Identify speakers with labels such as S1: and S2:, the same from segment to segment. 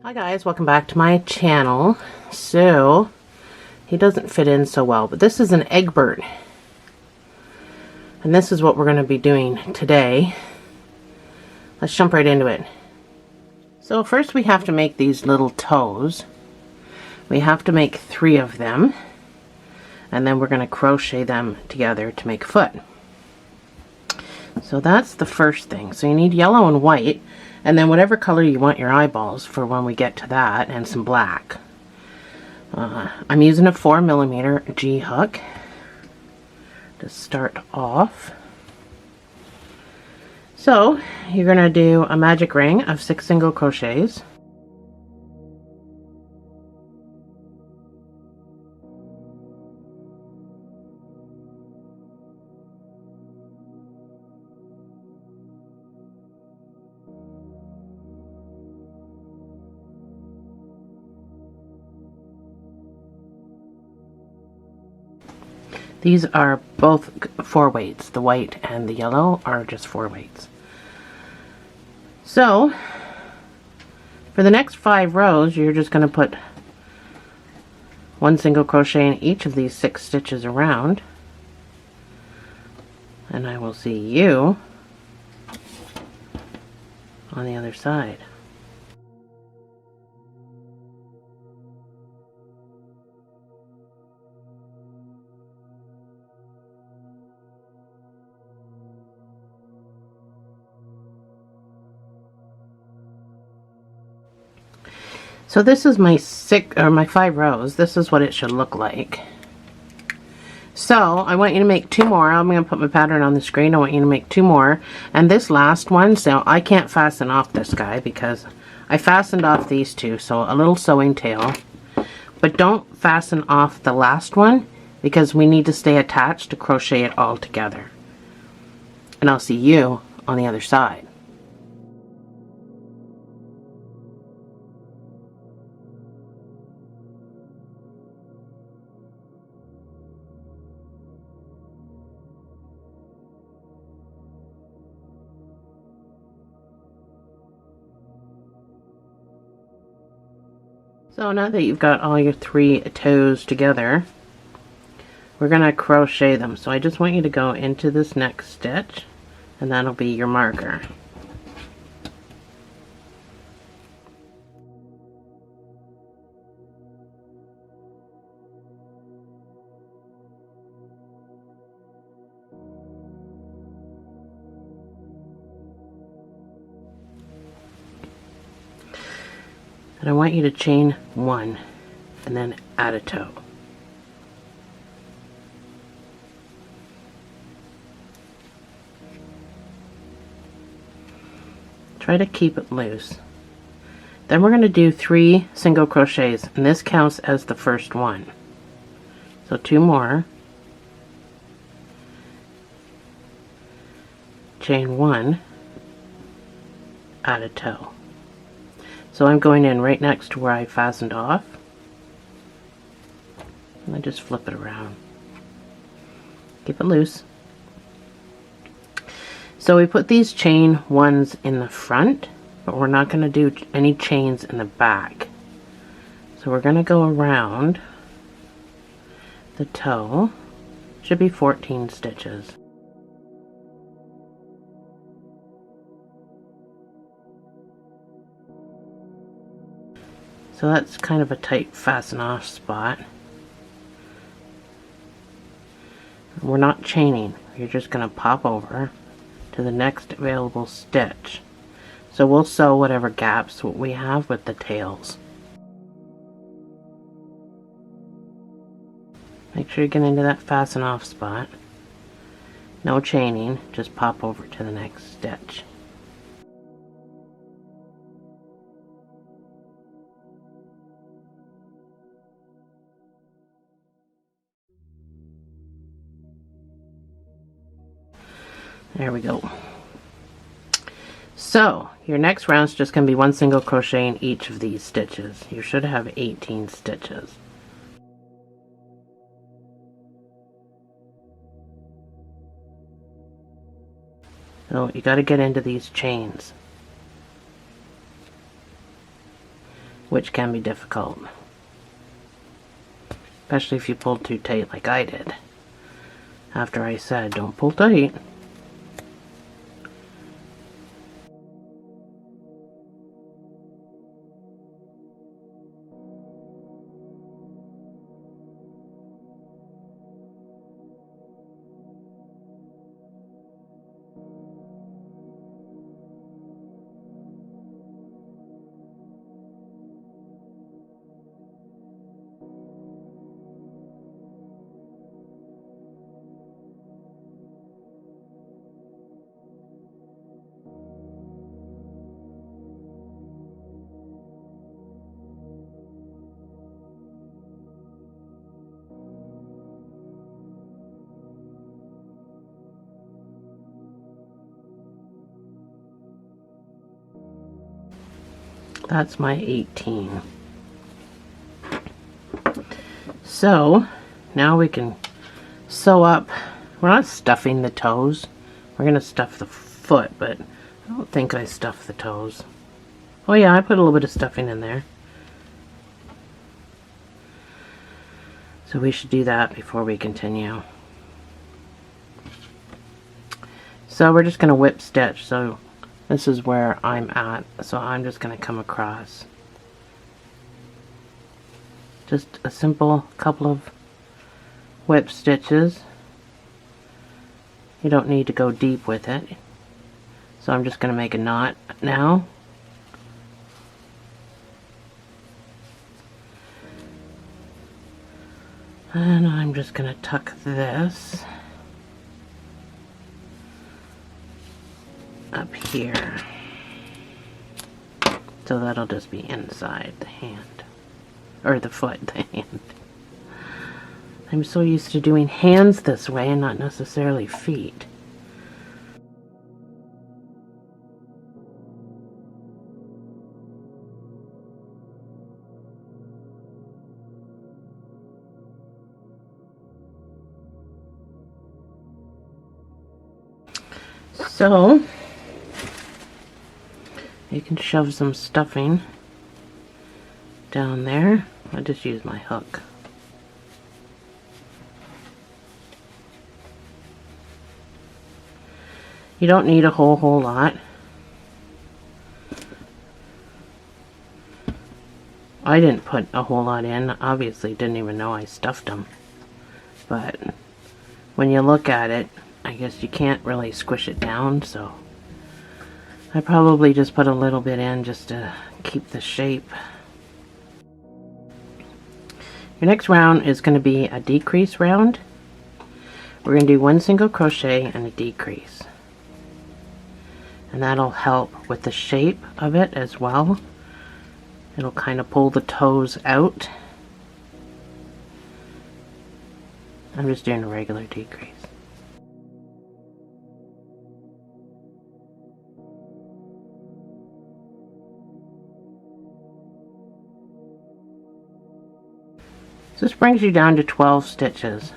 S1: Hi guys, welcome back to my channel. So, he doesn't fit in so well, but this is an Eggbert. And this is what we're going to be doing today. Let's jump right into it. So first we have to make these little toes. We have to make 3 of them. And then we're going to crochet them together to make a foot. So that's the first thing. So you need yellow and white. And then whatever color you want your eyeballs for when we get to that, and some black. I'm using a 4mm G hook to start off. So you're going to do a magic ring of 6 single crochets. These are both 4 weights. The white and the yellow are just 4 weights. So, for the next 5 rows, you're just going to put 1 single crochet in each of these 6 stitches around. And I will see you on the other side. So this is my 5 rows. This is what it should look like. So I want you to make 2 more. I'm going to put my pattern on the screen. I want you to make 2 more. And this last one, so I can't fasten off this guy because I fastened off these 2. So a little sewing tail. But don't fasten off the last one because we need to stay attached to crochet it all together. And I'll see you on the other side. So now that you've got all your 3 toes together, we're going to crochet them. So I just want you to go into this next stitch, and that'll be your marker. And I want you to chain 1 and then add a toe. Try to keep it loose. Then we're going to do 3 single crochets, and this counts as the first one. So 2 more. Chain 1, add a toe. So I'm going in right next to where I fastened off, and I just flip it around. Keep it loose. So we put these chain 1s in the front, but we're not going to do any chains in the back. So we're going to go around the toe. Should be 14 stitches. So that's kind of a tight fasten off spot. We're not chaining. You're just going to pop over to the next available stitch. So we'll sew whatever gaps we have with the tails. Make sure you get into that fasten off spot. No chaining, just pop over to the next stitch. There we go. So your next round is just going to be 1 single crochet in each of these stitches. You should have 18 stitches. So you got to get into these chains. which can be difficult, especially if you pull too tight like I did after I said don't pull tight. That's my 18. So now we can sew up. We're not stuffing the toes. We're going to stuff the foot, but I don't think I stuffed the toes. Oh yeah, I put a little bit of stuffing in there. So we should do that before we continue. So we're just going to whip stitch. So this is where I'm at. So I'm just going to come across. Just a simple couple of whip stitches. You don't need to go deep with it. So I'm just going to make a knot now. And I'm just going to tuck this up here. So that'll just be inside the hand. Or the foot, the hand. I'm so used to doing hands this way and not necessarily feet. So, you can shove some stuffing down there. I just use my hook. You don't need a whole lot. I didn't put a whole lot in. Obviously didn't even know I stuffed them. But when you look at it, I guess you can't really squish it down, so I probably just put a little bit in just to keep the shape. Your next round is going to be a decrease round. We're going to do 1 single crochet and a decrease. And that'll help with the shape of it as well. It'll kind of pull the toes out. I'm just doing a regular decrease. So this brings you down to 12 stitches.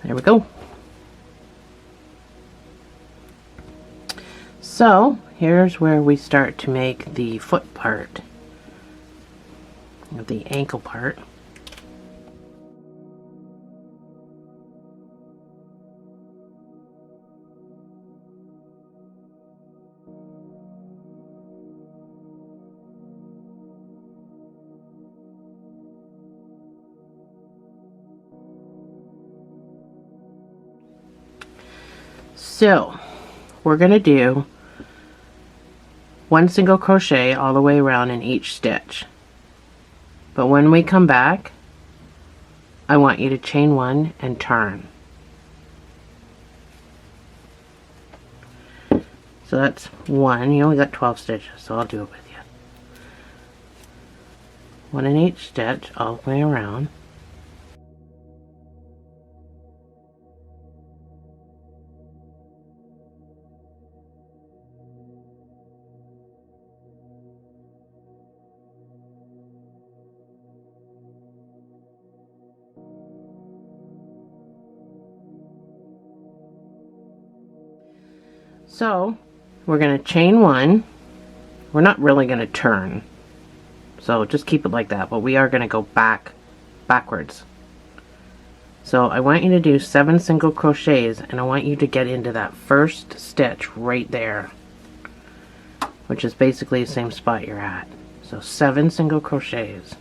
S1: There we go. So here's where we start to make the foot part, the ankle part. So we're going to do 1 single crochet all the way around in each stitch. But when we come back, I want you to chain 1 and turn. So that's 1. You only got 12 stitches, so I'll do it with you. 1 in each stitch all the way around. So we're going to chain one. We're not really going to turn, so just keep it like that, but we are going to go backwards. So I want you to do 7 single crochets, and I want you to get into that first stitch right there, which is basically the same spot you're at. So 7 single crochets.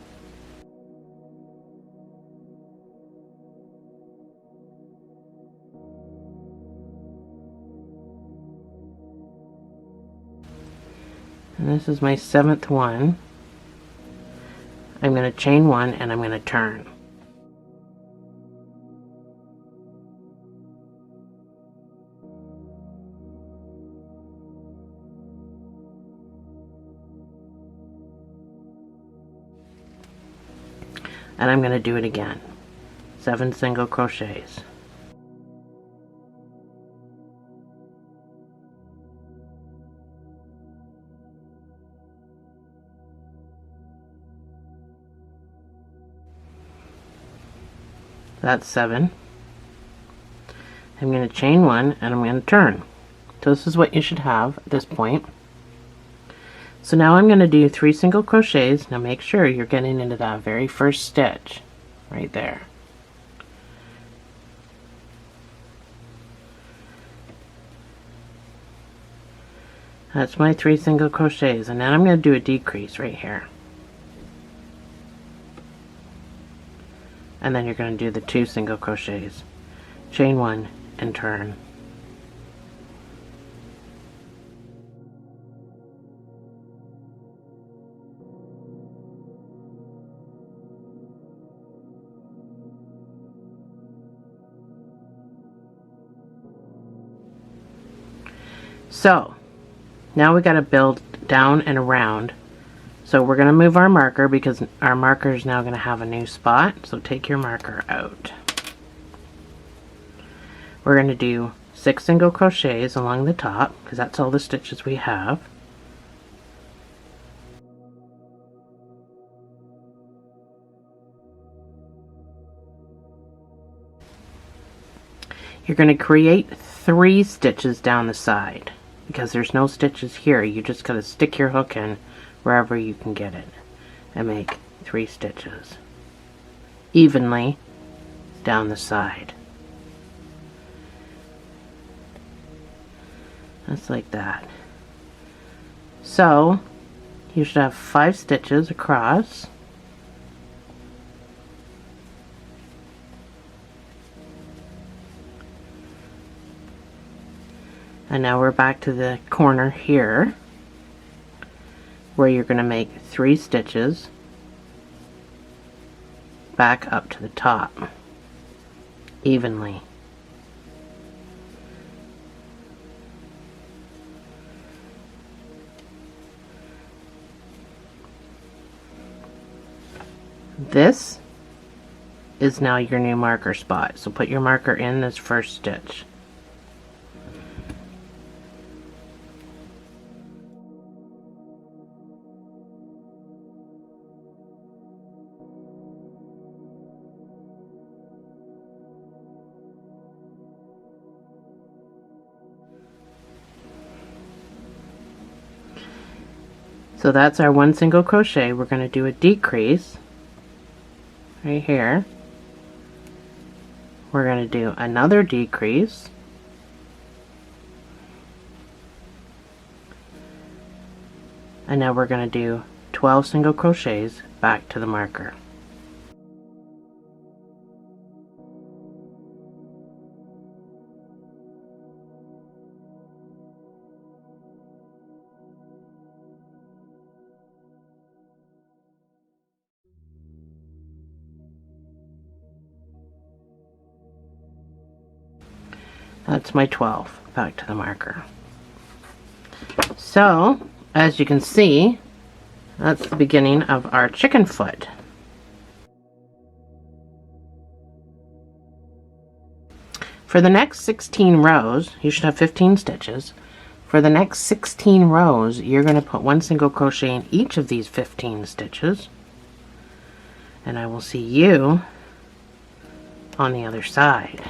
S1: And this is my 7th one. I'm going to chain one and I'm going to turn. And I'm going to do it again. 7 single crochets. That's 7. I'm going to chain one and I'm going to turn. So this is what you should have at this point. So now I'm going to do 3 single crochets. Now make sure you're getting into that very first stitch right there. That's my 3 single crochets, and then I'm going to do a decrease right here. And then you're going to do the 2 single crochets, chain one and turn. So now we got to build down and around. So we're going to move our marker because our marker is now going to have a new spot. So take your marker out. We're going to do 6 single crochets along the top because that's all the stitches we have. You're going to create 3 stitches down the side because there's no stitches here. You just got to stick your hook in wherever you can get it and make 3 stitches evenly down the side. Just like that. So you should have 5 stitches across. And now we're back to the corner here where you're going to make 3 stitches back up to the top evenly. This is now your new marker spot. So put your marker in this first stitch. So that's our 1 single crochet. We're going to do a decrease right here. We're going to do another decrease. And now we're going to do 12 single crochets back to the marker. That's my 12 back to the marker. So as you can see, that's the beginning of our chicken foot. For the next 16 rows, you should have 15 stitches. For the next 16 rows, you're going to put 1 single crochet in each of these 15 stitches. And I will see you on the other side.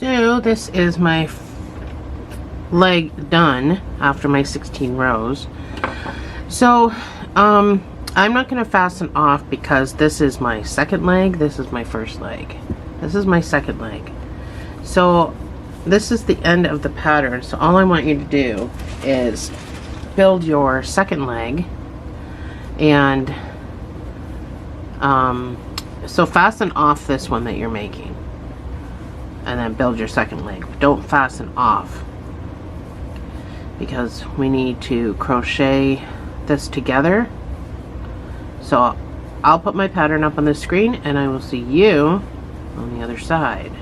S1: So this is my leg done after my 16 rows. So I'm not going to fasten off because this is my second leg, this is my first leg, this is my second leg. So this is the end of the pattern. So all I want you to do is build your second leg, and so fasten off this one that you're making and then build your second leg. Don't fasten off because we need to crochet this together. So I'll put my pattern up on the screen and I will see you on the other side.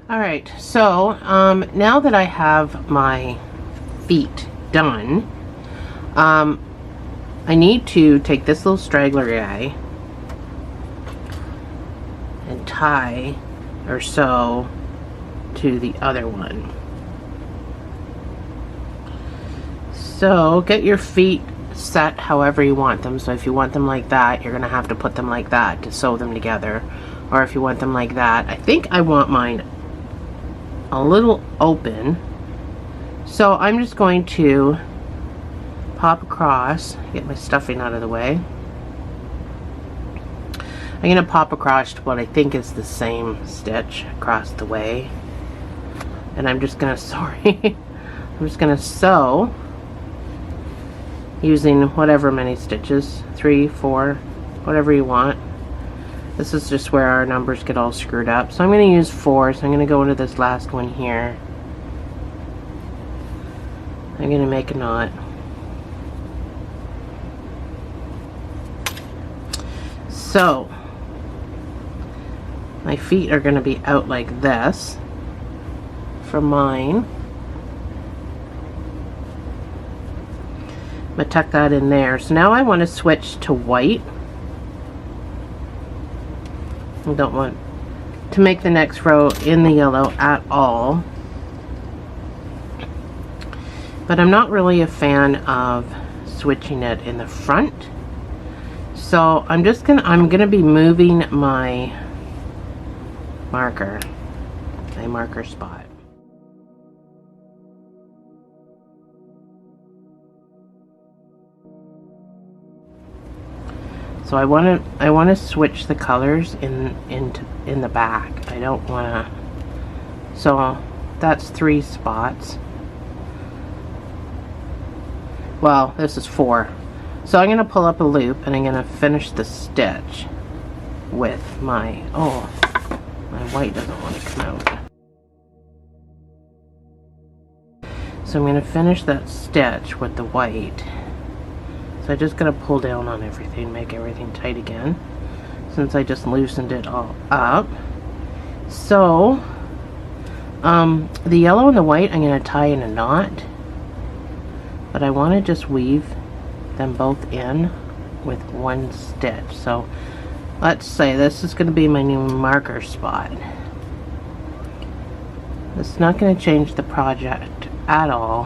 S1: Alright, so now that I have my feet done, I need to take this little straggler guy and tie or sew to the other one. So get your feet set however you want them. So if you want them like that, you're gonna have to put them like that to sew them together. Or if you want them like that, I think I want mine a little open, so I'm just going to pop across, get my stuffing out of the way. I'm going to pop across to what I think is the same stitch across the way, and I'm just going to I'm just going to sew using whatever many stitches, 3, 4, whatever you want. This is just where our numbers get all screwed up. So I'm going to use 4, so I'm going to go into this last one here. I'm going to make a knot. So my feet are going to be out like this for mine. I'm going to tuck that in there. So now I want to switch to white. I don't want to make the next row in the yellow at all, but I'm not really a fan of switching it in the front, so I'm gonna be moving my marker spot. So I want to switch the colors in the back. I don't want to. So that's 3 spots. Well, this is 4. So I'm going to pull up a loop and I'm going to finish the stitch with my my white doesn't want to come out. So I'm going to finish that stitch with the white. So I'm just going to pull down on everything, make everything tight again, since I just loosened it all up. So, the yellow and the white I'm going to tie in a knot, but I want to just weave them both in with one stitch. So, let's say this is going to be my new marker spot. It's not going to change the project at all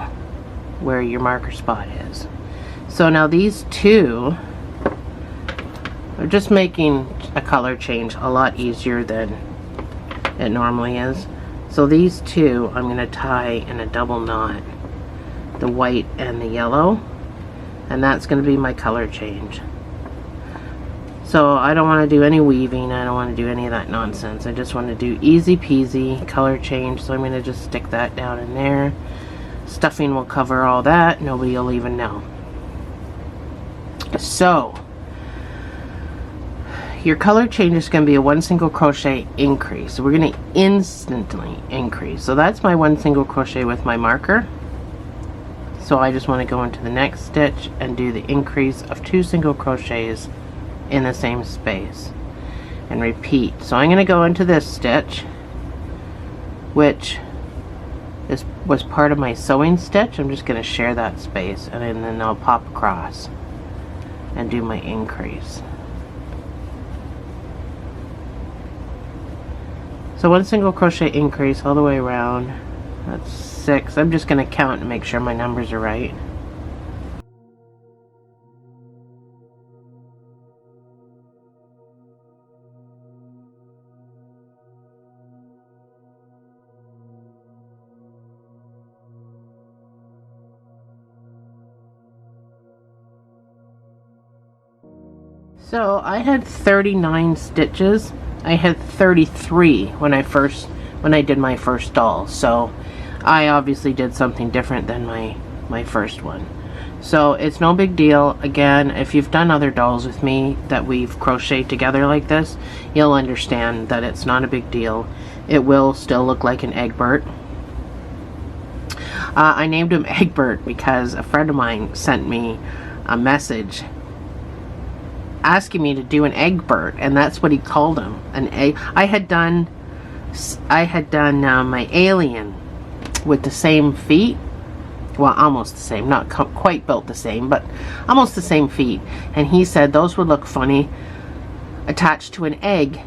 S1: where your marker spot is. So now these two are just making a color change a lot easier than it normally is. So these two I'm going to tie in a double knot, the white and the yellow, and that's going to be my color change. So I don't want to do any weaving, I don't want to do any of that nonsense. I just want to do easy peasy color change. So I'm going to just stick that down in there. Stuffing will cover all that, nobody will even know. So your color change is going to be a 1 single crochet increase. So we're going to instantly increase. So that's my 1 single crochet with my marker. So I just want to go into the next stitch and do the increase of 2 single crochets in the same space and repeat. So I'm going to go into this stitch, which was part of my sewing stitch. I'm just going to share that space, and then I'll pop across and do my increase. So 1 single crochet increase all the way around. That's 6. I'm just going to count and make sure my numbers are right. So I had 39 stitches. I had 33 when I did my first doll. So I obviously did something different than my first one. So it's no big deal. Again, if you've done other dolls with me that we've crocheted together like this, you'll understand that it's not a big deal. It will still look like an Eggbert. I named him Eggbert because a friend of mine sent me a message asking me to do an Eggbert, and that's what he called him, an egg. I had done my alien with the same feet, well, almost the same, not quite built the same, but almost the same feet, and he said those would look funny attached to an egg.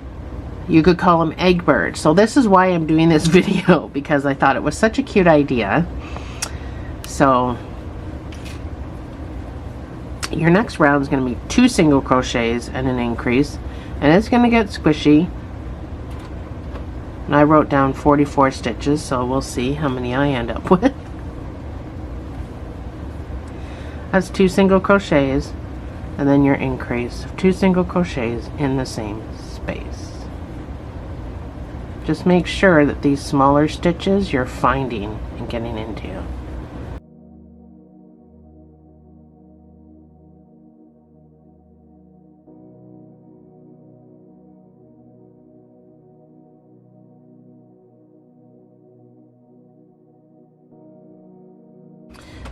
S1: You could call him Eggbert. So this is why I'm doing this video, because I thought it was such a cute idea. So your next round is going to be 2 single crochets and an increase, and it's going to get squishy. And I wrote down 44 stitches, so we'll see how many I end up with. That's 2 single crochets and then your increase of 2 single crochets in the same space. Just make sure that these smaller stitches you're finding and getting into.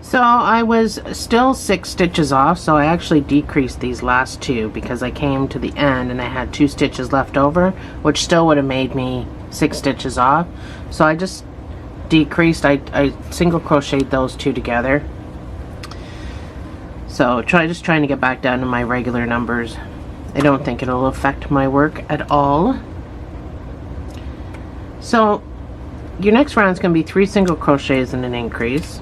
S1: So I was still 6 stitches off, so I actually decreased these last 2 because I came to the end and I had 2 stitches left over, which still would have made me 6 stitches off. So I just decreased, I single crocheted those 2 together. So just trying to get back down to my regular numbers. I don't think it'll affect my work at all. So your next round is going to be 3 single crochets and an increase.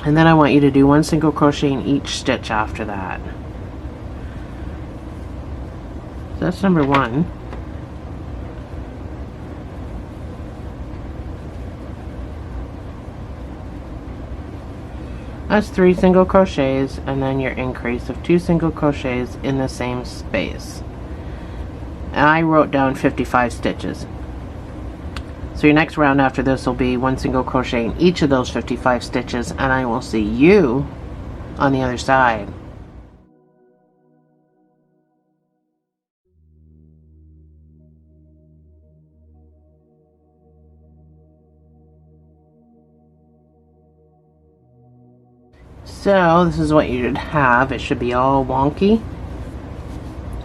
S1: And then I want you to do 1 single crochet in each stitch after that. So that's number 1. That's 3 single crochets and then your increase of 2 single crochets in the same space. And I wrote down 55 stitches. So your next round after this will be 1 single crochet in each of those 55 stitches, and I will see you on the other side. So this is what you should have. It should be all wonky,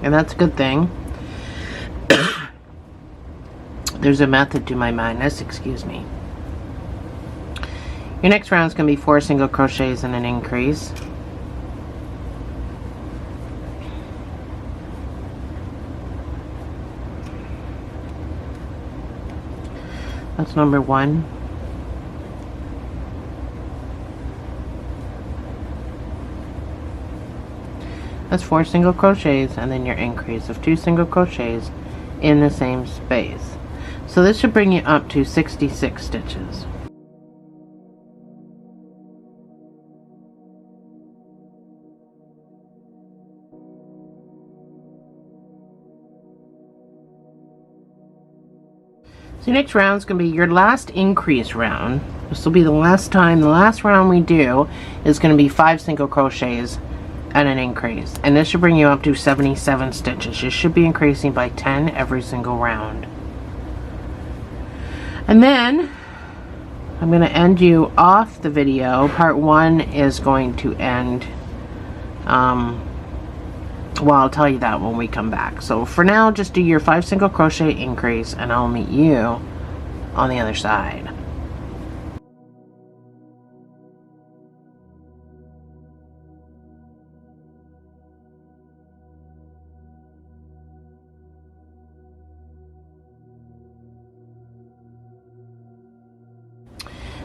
S1: and that's a good thing. There's a method to my madness, excuse me. Your next round is going to be 4 single crochets and an increase. That's number 1. That's 4 single crochets and then your increase of 2 single crochets in the same space. So this should bring you up to 66 stitches. So your next round is going to be your last increase round. This will be the last time. The last round we do is going to be 5 single crochets and an increase. And this should bring you up to 77 stitches. You should be increasing by 10 every single round. And then I'm going to end you off the video. Part 1 is going to end, well, I'll tell you that when we come back. So for now, just do your 5 single crochet increase and I'll meet you on the other side.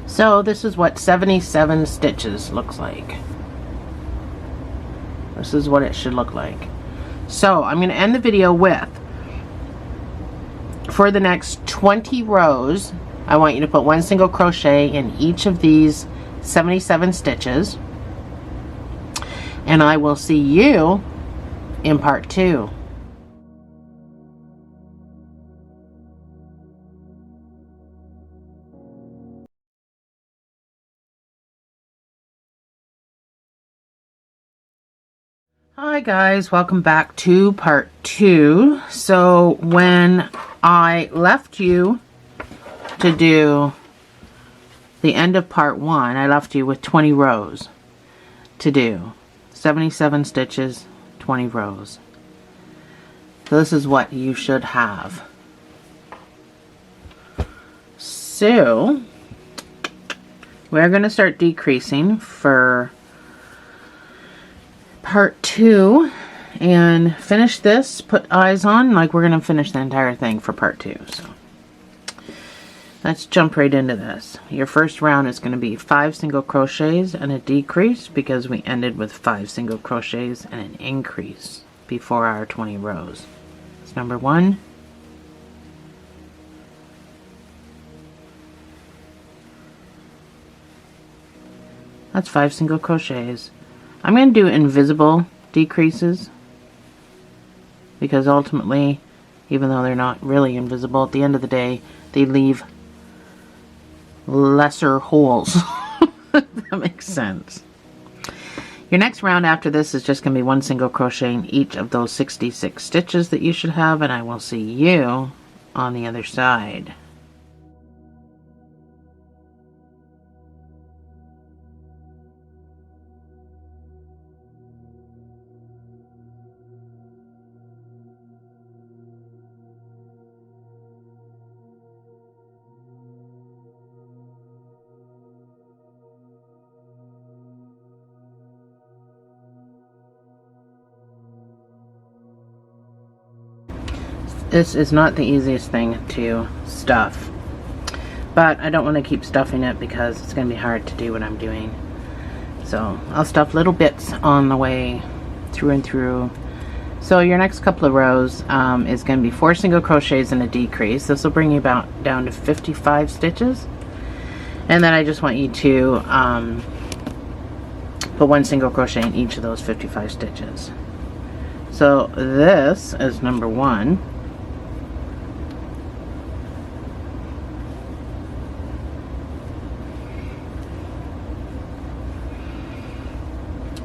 S1: So this is what 77 stitches looks like. This is what it should look like. So I'm going to end the video with, for the next 20 rows, I want you to put 1 single crochet in each of these 77 stitches. And I will see you in part 2. Hi guys, welcome back to part 2. So when I left you to do the end of part 1, I left you with 20 rows to do. 77 stitches, 20 rows. So this is what you should have. So we're going to start decreasing for part 2 and finish this, put eyes on, like we're going to finish the entire thing for part 2. So let's jump right into this. Your first round is going to be 5 single crochets and a decrease, because we ended with 5 single crochets and an increase before our 20 rows. It's number 1. That's 5 single crochets. I'm going to do invisible decreases, because ultimately, even though they're not really invisible, at the end of the day, they leave lesser holes. If that makes sense. Your next round after this is just going to be 1 single crochet in each of those 66 stitches that you should have, and I will see you on the other side. This is not the easiest thing to stuff, but I don't want to keep stuffing it because it's going to be hard to do what I'm doing. So I'll stuff little bits on the way through and through. So your next couple of rows is going to be 4 single crochets and a decrease. This will bring you about down to 55 stitches, and then I just want you to put 1 single crochet in each of those 55 stitches. So this is number 1.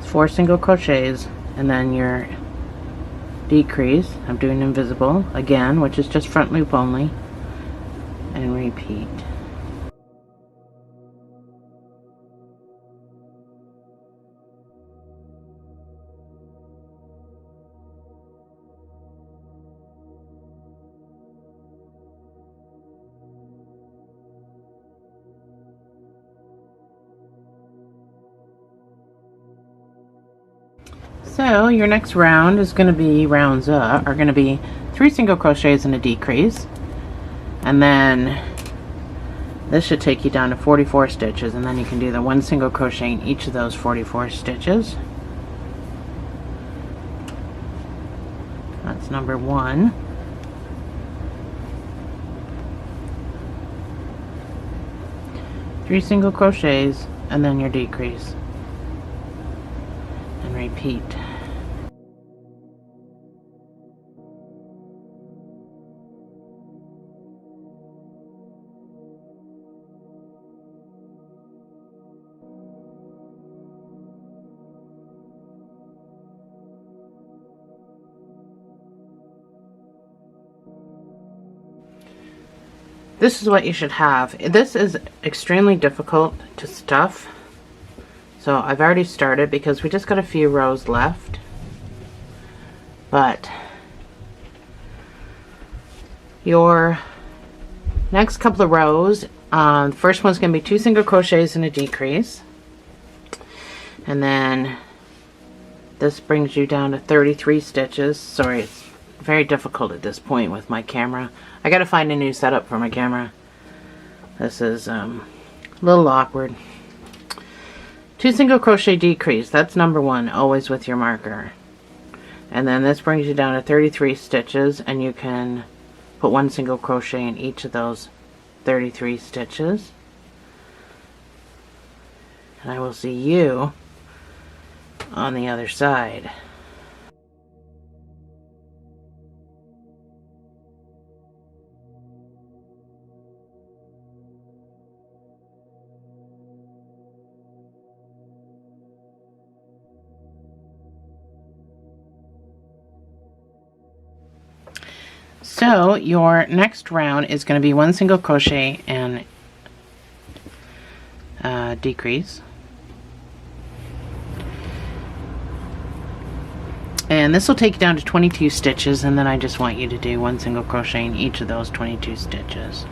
S1: 4 single crochets and then your decrease. I'm doing invisible again, which is just front loop only, and repeat. So your next round is going to be are going to be 3 single crochets and a decrease, and then this should take you down to 44 stitches, and then you can do the 1 single crochet in each of those 44 stitches. That's number 1. 3 single crochets, and then your decrease, and repeat. This is what you should have. This is extremely difficult to stuff. So I've already started because we just got a few rows left. But your next couple of rows, the first one's going to be 2 single crochets and a decrease. And then this brings you down to 33 stitches. Sorry, it's very difficult at this point with my camera. I gotta find a new setup for my camera. This is a little awkward. 2 single crochet decrease, that's number 1, always with your marker. And then this brings you down to 33 stitches, and you can put 1 single crochet in each of those 33 stitches. And I will see you on the other side. So your next round is going to be 1 single crochet and decrease, and this will take you down to 22 stitches, and then I just want you to do 1 single crochet in each of those 22 stitches.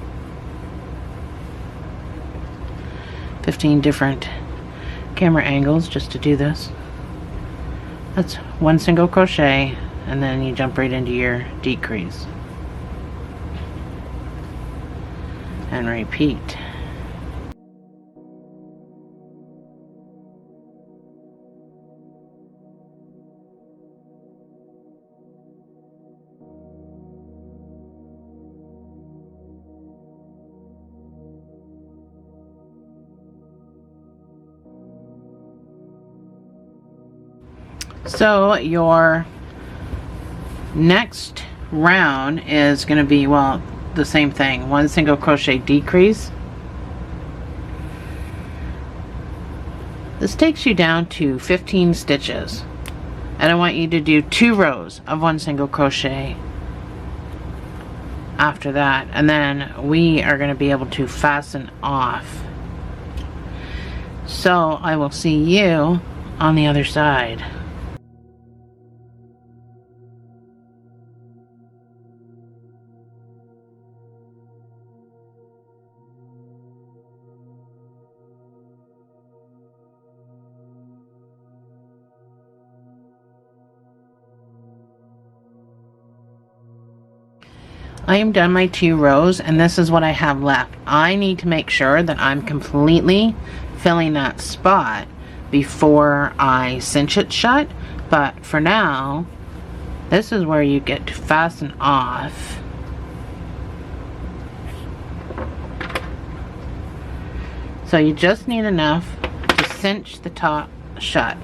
S1: 15 different camera angles just to do this. That's 1 single crochet, and then you jump right into your decrease and repeat. So your next round is going to be, well, the same thing. 1 single crochet decrease. This takes you down to 15 stitches, and I want you to do 2 rows of 1 single crochet after that, and then we are going to be able to fasten off. So I will see you on the other side. I am done my 2 rows, and this is what I have left. I need to make sure that I'm completely filling that spot before I cinch it shut, but for now this is where you get to fasten off. So you just need enough to cinch the top shut,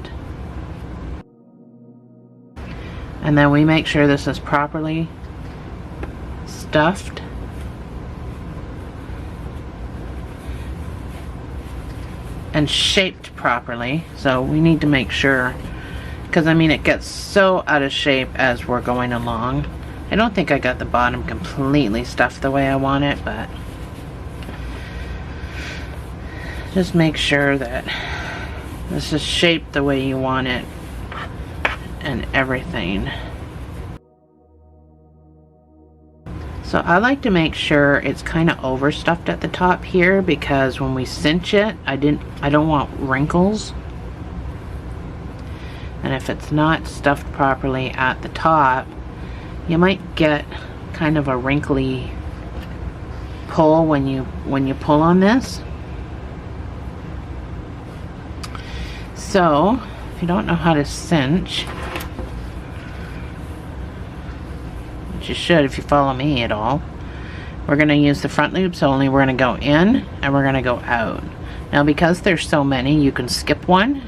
S1: and then we make sure this is properly stuffed. And shaped properly. So we need to make sure, because I mean it gets so out of shape as we're going along. I don't think I got the bottom completely stuffed the way I want it, but just make sure that this is shaped the way you want it and everything. So I like to make sure it's kind of overstuffed at the top here, because when we cinch it, I don't want wrinkles. And if it's not stuffed properly at the top, you might get kind of a wrinkly pull when you pull on this. So if you don't know how to cinch, you should if you follow me at all, we're going to use the front loops only. We're going to go in and we're going to go out. Now because there's so many, you can skip one,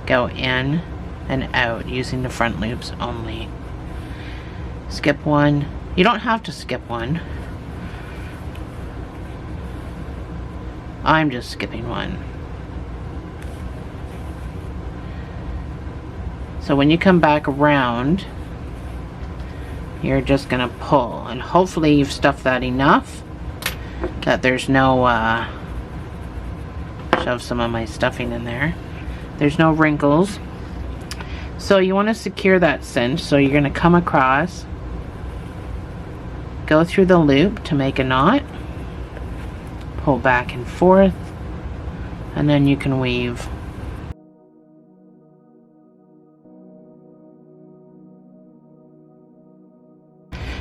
S1: go in and out using the front loops only. Skip one. You don't have to skip one. I'm just skipping one. So when you come back around, you're just gonna pull, and hopefully you've stuffed that enough that there's no shove some of my stuffing in there. There's no wrinkles. So you want to secure that cinch, so you're gonna come across, go through the loop to make a knot, pull back and forth, and then you can weave.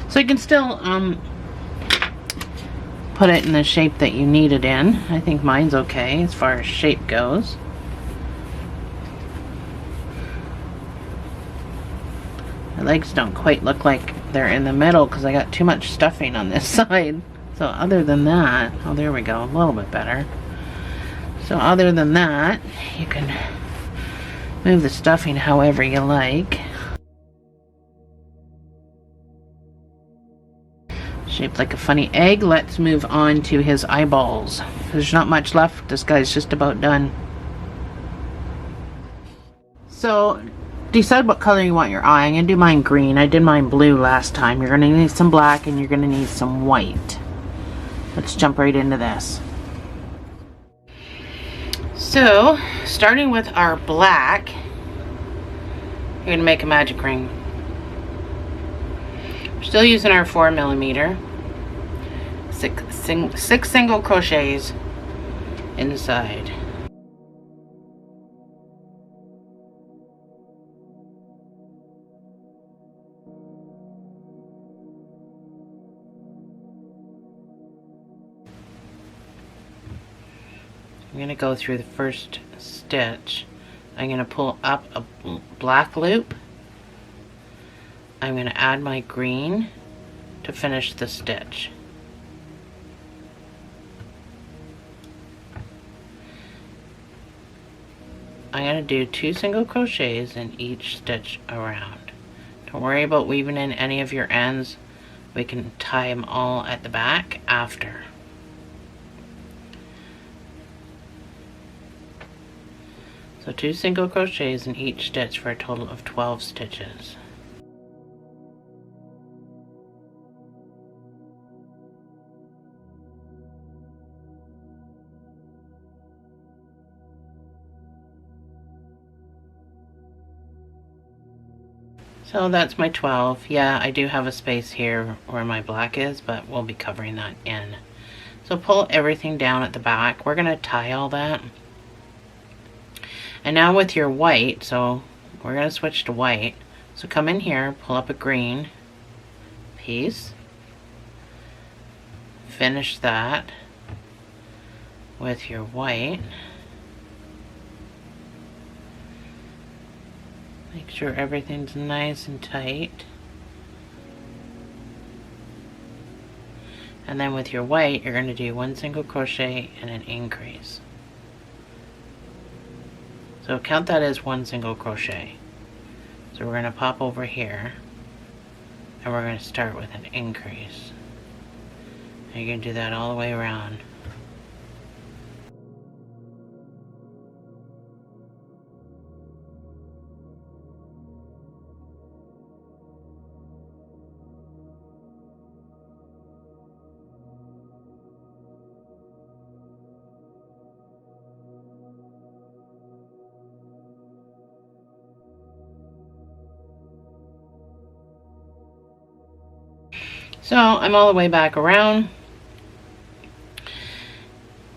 S1: So you can still put it in the shape that you need it in. I think mine's okay as far as shape goes. My legs don't quite look like they're in the middle because I got too much stuffing on this side. So other than that, oh, there we go, a little bit better. So other than that, you can move the stuffing however you like. Shaped like a funny egg. Let's move on to his eyeballs. There's not much left. This guy's just about done. So decide what color you want your eye. I'm going to do mine green. I did mine blue last time. You're going to need some black and you're going to need some white. Let's jump right into this. So, starting with our black, you're going to make a magic ring. We're still using our 4mm. Six single crochets inside. I'm going to go through the first stitch. I'm going to pull up a black loop. I'm going to add my green to finish the stitch. I'm going to do 2 single crochets in each stitch around. Don't worry about weaving in any of your ends. We can tie them all at the back after. So 2 single crochets in each stitch for a total of 12 stitches. So that's my 12. Yeah, I do have a space here where my black is, but we'll be covering that in. So pull everything down at the back. We're going to tie all that. And now with your white, so we're going to switch to white. So come in here, pull up a green piece. Finish that with your white. Make sure everything's nice and tight. And then with your white, you're going to do 1 single crochet and an increase. So count that as 1 single crochet. So we're going to pop over here and we're going to start with an increase. And you're going to do that all the way around. So I'm all the way back around.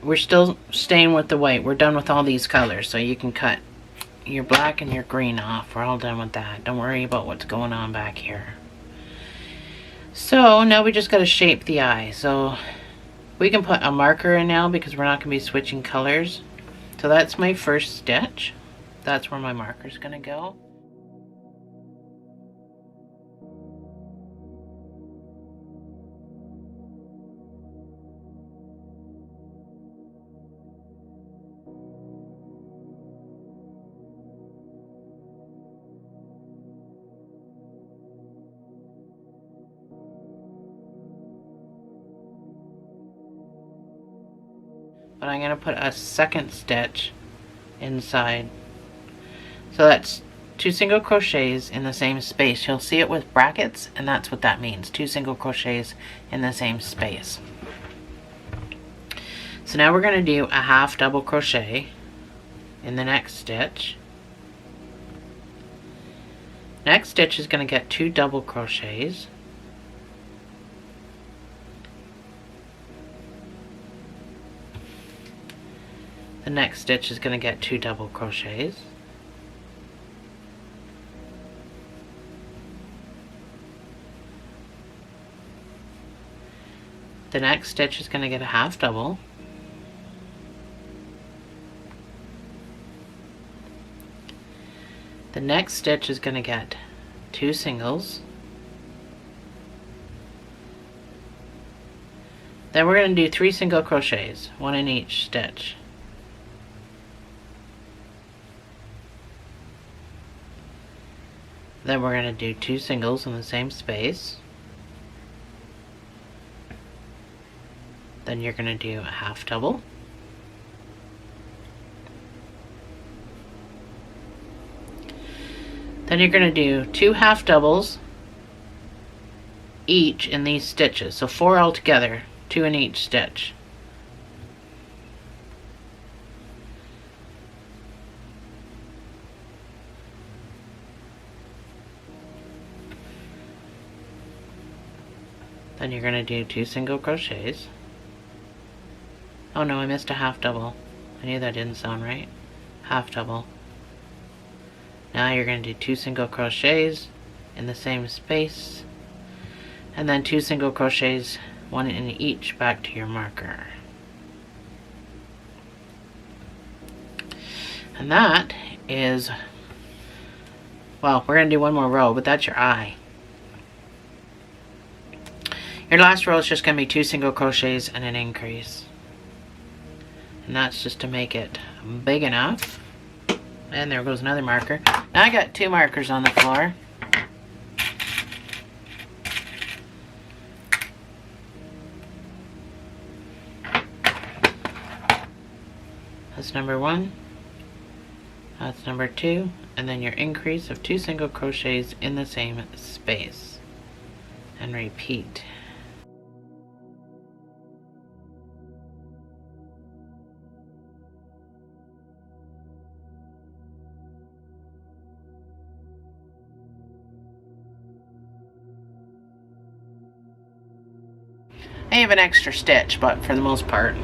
S1: We're still staying with the white. We're done with all these colors, so you can cut your black and your green off. We're all done with that. Don't worry about what's going on back here. So now we just got to shape the eye. So we can put a marker in now because we're not going to be switching colors. So that's my first stitch. That's where my marker's going to go. but I'm going to put a second stitch inside. So that's 2 single crochets in the same space. You'll see it with brackets, and that's what that means, 2 single crochets in the same space. So now we're going to do a half double crochet in the next stitch. Next stitch is going to get 2 double crochets. The next stitch is going to get 2 double crochets. The next stitch is going to get a half double. The next stitch is going to get 2 singles. Then we're going to do 3 single crochets, 1 in each stitch. Then we're going to do 2 singles in the same space. Then you're going to do a half double. Then you're going to do 2 half doubles each in these stitches. So 4 altogether, 2 in each stitch. Then you're going to do 2 single crochets. Oh no, I missed a half double. I knew that didn't sound right. Half double. Now you're going to do 2 single crochets in the same space, and then 2 single crochets, 1 in each, back to your marker. And that is, well, we're going to do one more row, but that's your eye. Your last row is just going to be 2 single crochets and an increase. And that's just to make it big enough. And there goes another marker. Now I got 2 markers on the floor. That's number 1. That's number 2. And then your increase of 2 single crochets in the same space. And repeat. I have an extra stitch, but for the most part,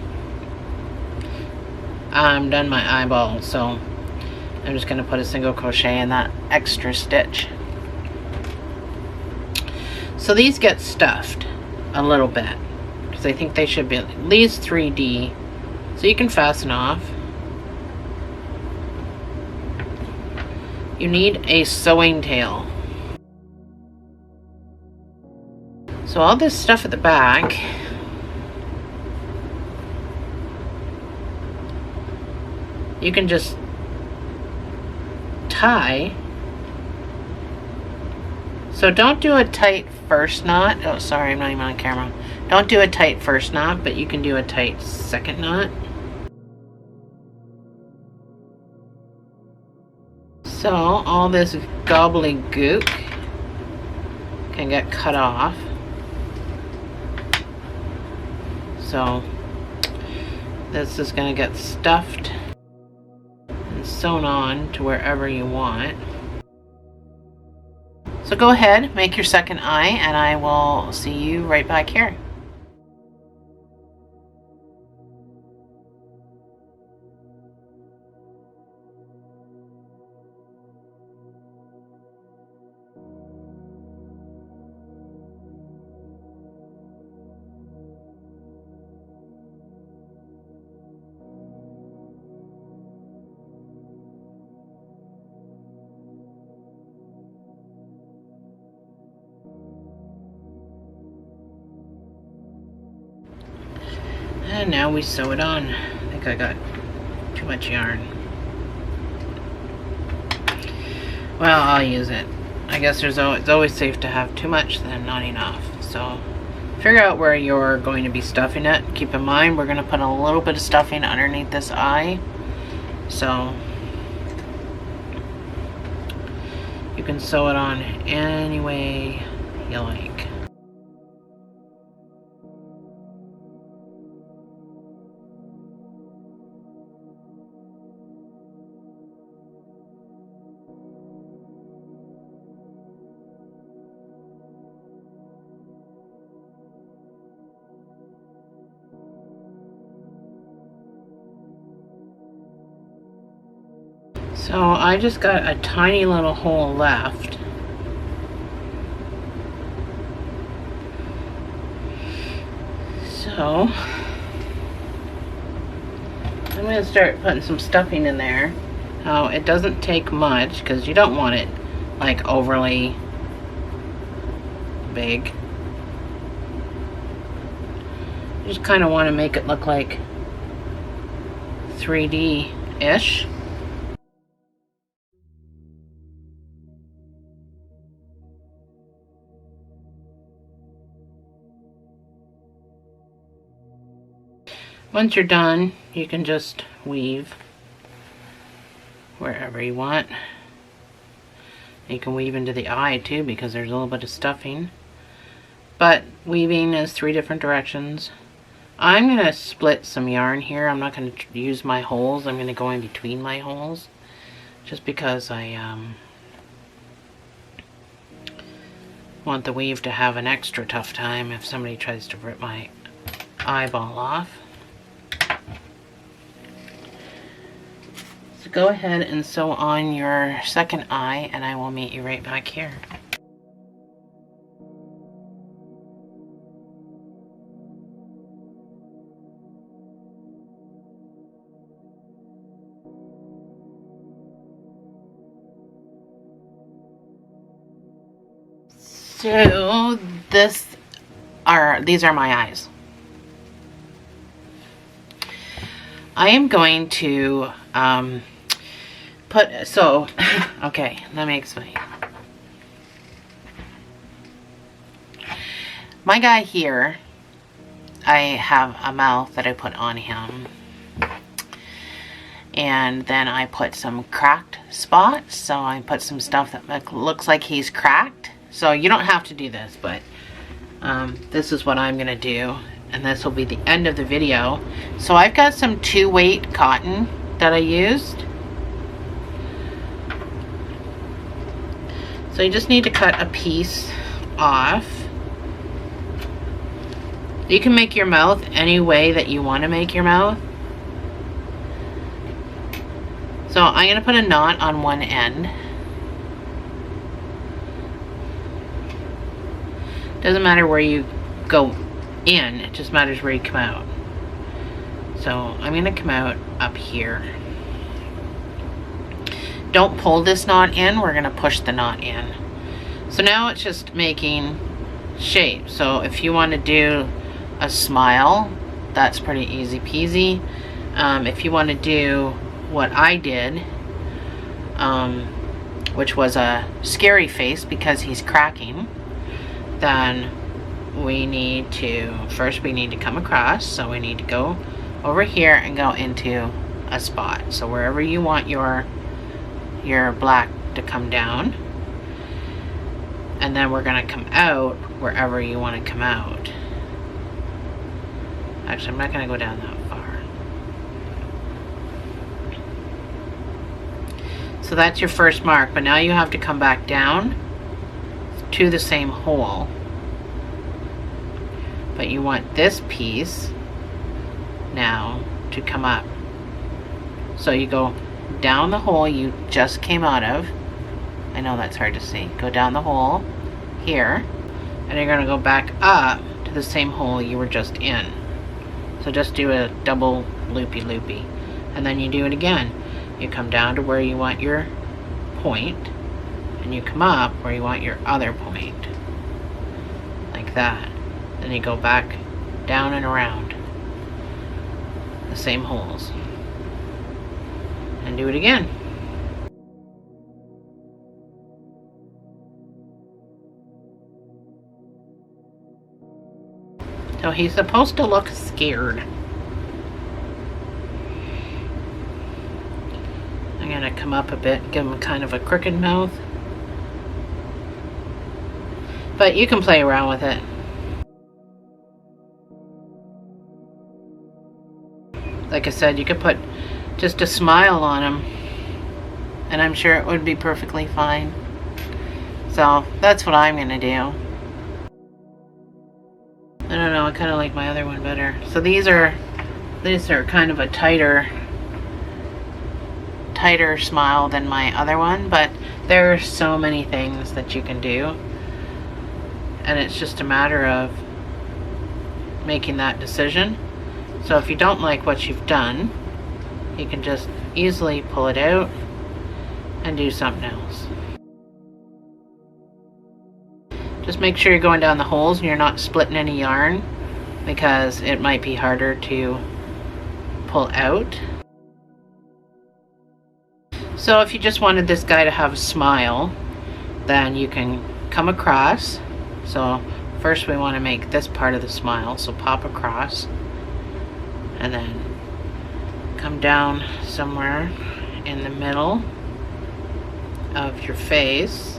S1: I'm done my eyeball, so I'm just going to put a single crochet in that extra stitch. So these get stuffed a little bit, because I think they should be at least 3D, so you can fasten off. You need a sewing tail. So all this stuff at the back, you can just tie. So don't do a tight first knot. Oh, sorry, I'm not even on camera. Don't do a tight first knot, but you can do a tight second knot. So all this gobbledygook can get cut off. So this is going to get stuffed and sewn on to wherever you want. So go ahead, make your second eye, and I will see you right back here. And now we sew it on. I think I got too much yarn. Well, I'll use it. I guess it's always safe to have too much than not enough. So Figure out where you're going to be stuffing it. Keep in mind, we're going to put a little bit of stuffing underneath this eye. So you can sew it on any way you like. So I just got a tiny little hole left. So I'm going to start putting some stuffing in there. Now it doesn't take much because you don't want it like overly big. You just kind of want to make it look like 3D-ish. Once you're done, you can just weave wherever you want. You can weave into the eye too because there's a little bit of stuffing. But weaving is 3 different directions. I'm going to split some yarn here. I'm not going to use my holes. I'm going to go in between my holes just because I want the weave to have an extra tough time if somebody tries to rip my eyeball off. So go ahead and sew on your second eye and I will meet you right back here. So these are my eyes. I am going to okay, let me explain. My guy here, I have a mouth that I put on him. And then I put some cracked spots. So I put some stuff that looks like he's cracked. So you don't have to do this, but this is what I'm going to do. And this will be the end of the video. So I've got some 2-weight cotton that I used. So you just need to cut a piece off. You can make your mouth any way that you want to make your mouth. So I'm going to put a knot on one end. Doesn't matter where you go in, it just matters where you come out. So I'm going to come out up here. Don't pull this knot in, we're going to push the knot in. So now it's just making shape. So if you want to do a smile, that's pretty easy peasy. If you want to do what I did, which was a scary face because he's cracking, then we need to come across. So we need to go over here and go into a spot. So wherever you want your black to come down, and then we're going to come out wherever you want to come out. Actually, I'm not going to go down that far. So that's your first mark, but now you have to come back down to the same hole. But you want this piece now to come up. So you go down the hole you just came out of. I know that's hard to see. Go down the hole here, and you're going to go back up to the same hole you were just in. So just do a double loopy-loopy, and then you do it again. You come down to where you want your point, and you come up where you want your other point, like that. Then you go back down and around the same holes, and do it again. So he's supposed to look scared. I'm gonna come up a bit, give him kind of a crooked mouth. But you can play around with it. Like I said, you could put just a smile on him, and I'm sure it would be perfectly fine. So that's what I'm gonna do. I don't know, I kind of like my other one better. So these are kind of a tighter smile than my other one, but there are so many things that you can do, and it's just a matter of making that decision. So if you don't like what you've done, you can just easily pull it out and do something else. Just make sure you're going down the holes and you're not splitting any yarn, because it might be harder to pull out. So if you just wanted this guy to have a smile, then you can come across. So first we want to make this part of the smile, so pop across and then come down somewhere in the middle of your face.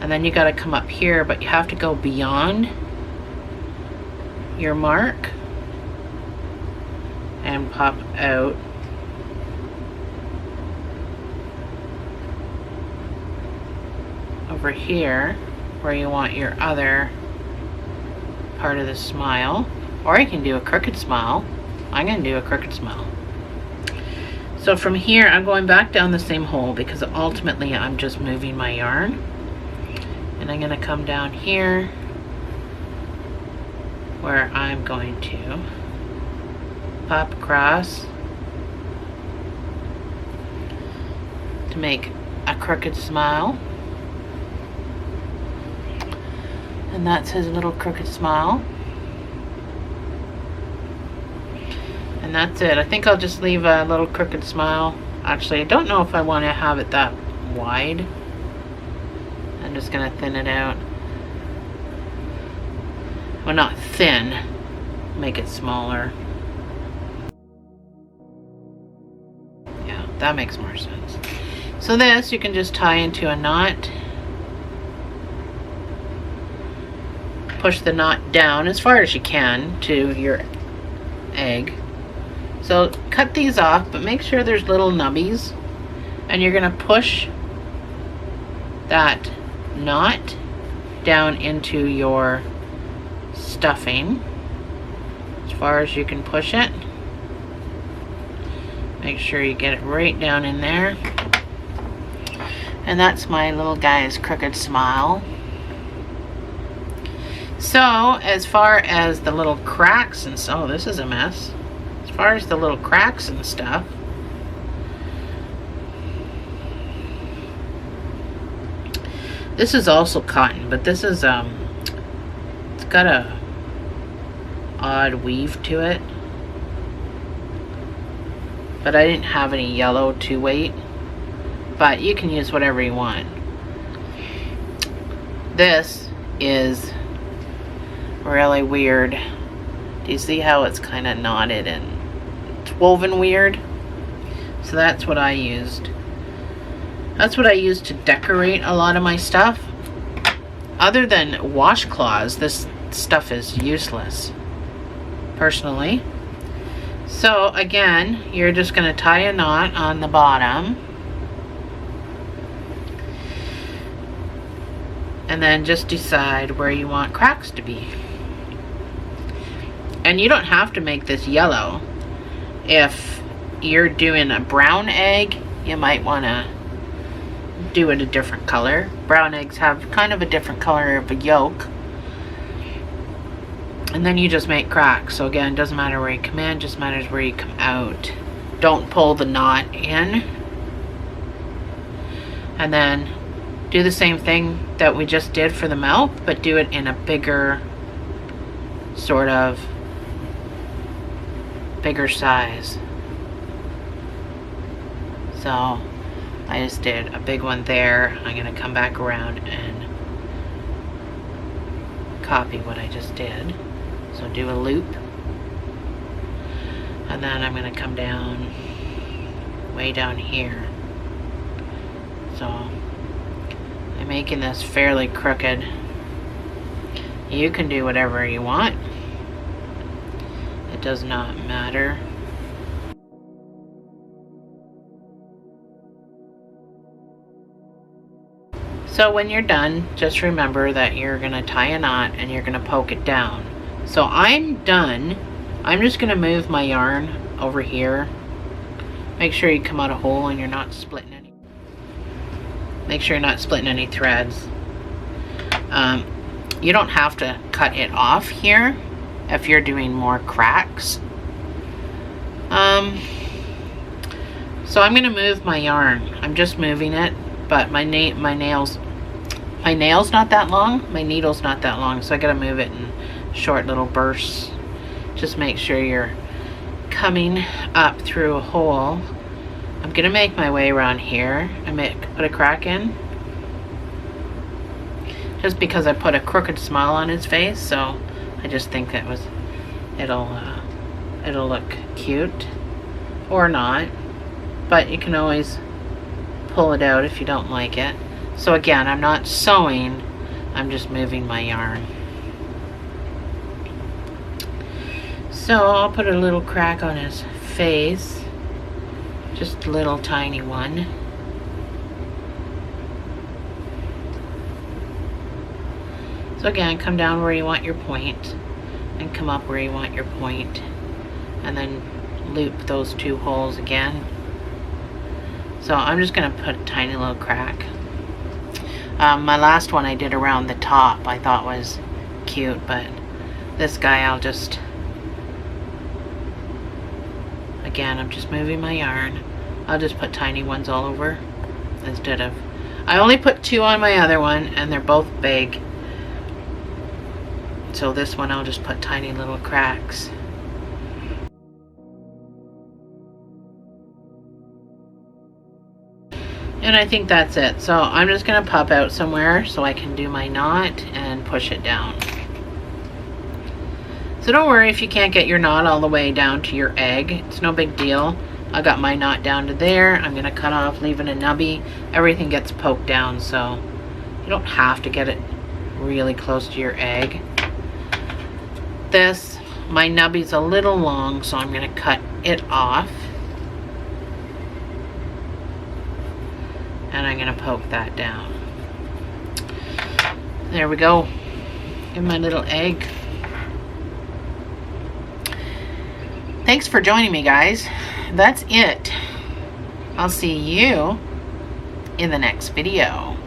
S1: And then you got to come up here, but you have to go beyond your mark and pop out. Over here where you want your other part of the smile, or you can do a crooked smile. I'm going to do a crooked smile. So from here I'm going back down the same hole, because ultimately I'm just moving my yarn, and I'm going to come down here where I'm going to pop across to make a crooked smile. And that's his little crooked smile. And that's it. I think I'll just leave a little crooked smile. Actually, I don't know if I want to have it that wide. I'm just going to thin it out. Well, not thin. Make it smaller. Yeah, that makes more sense. So this you can just tie into a knot. Push the knot down as far as you can to your egg. So cut these off, but make sure there's little nubbies, and you're going to push that knot down into your stuffing as far as you can push it. Make sure you get it right down in there. And that's my little guy's crooked smile. So as far as the little cracks and so, oh, this is a mess. As far as the little cracks and stuff, this is also cotton, but this is it's got a odd weave to it. But I didn't have any yellow to weight, but you can use whatever you want. This is really weird. Do you see how it's kind of knotted and it's woven weird? So that's what I used. That's what I used to decorate a lot of my stuff. Other than washcloths, this stuff is useless, personally. So again, you're just going to tie a knot on the bottom. And then just decide where you want cracks to be. And you don't have to make this yellow. If you're doing a brown egg, you might want to do it a different color. Brown eggs have kind of a different color of a yolk. And then you just make cracks. So again, it doesn't matter where you come in, just matters where you come out. Don't pull the knot in. And then do the same thing that we just did for the mouth, but do it in a bigger sort of bigger size. So I just did a big one there. I'm going to come back around and copy what I just did. So do a loop. And then I'm going to come down way down here. So I'm making this fairly crooked. You can do whatever you want. It does not matter. So when you're done, just remember that you're going to tie a knot and you're going to poke it down. So I'm done. I'm just going to move my yarn over here. Make sure you come out a hole and you're not splitting any. Make sure you're not splitting any threads. You don't have to cut it off here if you're doing more cracks. So I'm going to move my yarn. I'm just moving it, but my nail's not that long. My needle's not that long, so I got to move it in short little bursts. Just make sure you're coming up through a hole. I'm going to make my way around here and put a crack in. Just because I put a crooked smile on his face, so I just think that it'll look cute, or not. But you can always pull it out if you don't like it. So again, I'm not sewing, I'm just moving my yarn. So I'll put a little crack on his face, just a little tiny one. So again, come down where you want your point and come up where you want your point, and then loop those two holes again. So I'm just going to put a tiny little crack. My last one I did around the top I thought was cute, but this guy I'm just moving my yarn. I'll just put tiny ones all over instead of, I only put 2 on my other one and they're both big. So this one I'll just put tiny little cracks. And I think that's it. So I'm just going to pop out somewhere so I can do my knot and push it down. So don't worry if you can't get your knot all the way down to your egg. It's no big deal. I got my knot down to there. I'm going to cut off, leaving a nubby. Everything gets poked down, so you don't have to get it really close to your egg. My nubby's a little long, so I'm going to cut it off. And I'm going to poke that down. There we go. Give my little egg. Thanks for joining me, guys. That's it. I'll see you in the next video.